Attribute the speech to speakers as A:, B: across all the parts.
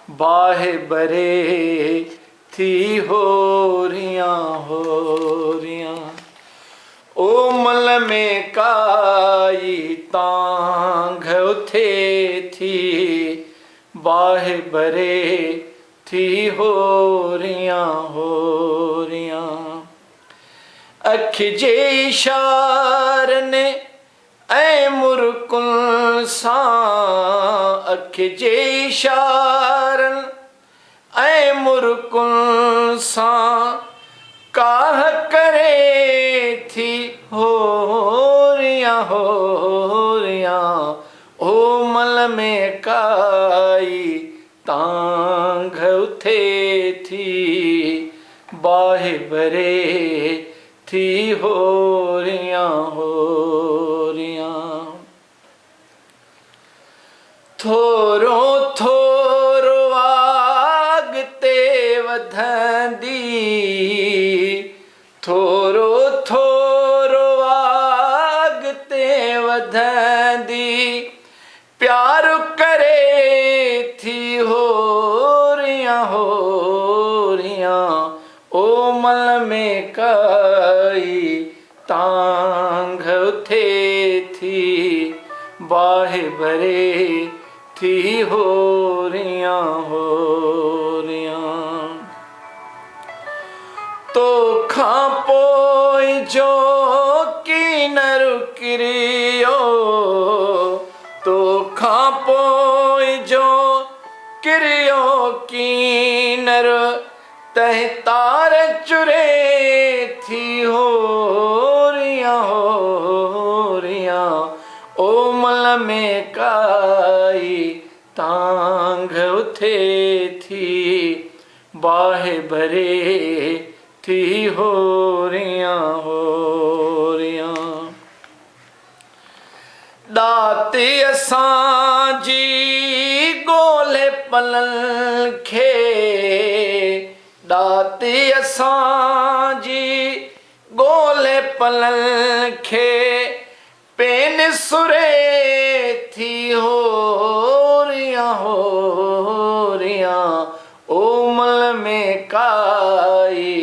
A: बाहे बरे थी हो रियां ओ मल में काई तांघ उथे थी बाहे बरे थी हो रियां अख जे इशारन ऐ मुरकुल सां अख जे इशारन ऐ मुरकुल सां काह करे थी हो रियां ओ मल में काई तांघ उथे थी बाहे बरे थी हो रियां थोरो थोरो आगते वधंदी थोरो थोरो आगते वधंदी प्यार करे थी हो रियां ओ मल में काई तांघ उथे थी बाहे बरे थी हो रियां तो खां पोइ जो कीनर किरियो तो खां पोइ जो किरियो कीनर तह तार चुरे थी हो रियां ओ मल में काई तांघ उथे थी बाहे बरे थी हो रियां दाती असांजी गोले पलल खे दाती असांजी गोले पलल खे पेन सुरे थी हो रियां ओ मल में काई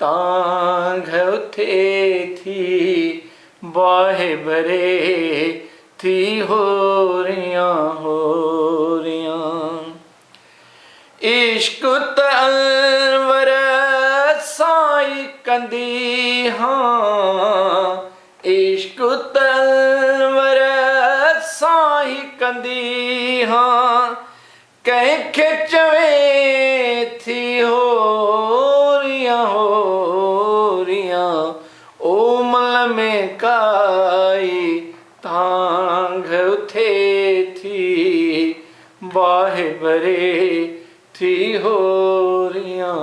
A: तांघ उथे थी बाहे बरे थी हो रियां इश्क त अलवर साई कंदी हाँ इश्क त अलवर साई कंदी हाँ कंहिंखे चवे थी हो रियां ओ मल में काई तांघ उथे थी बाहे बरे थी हो रियां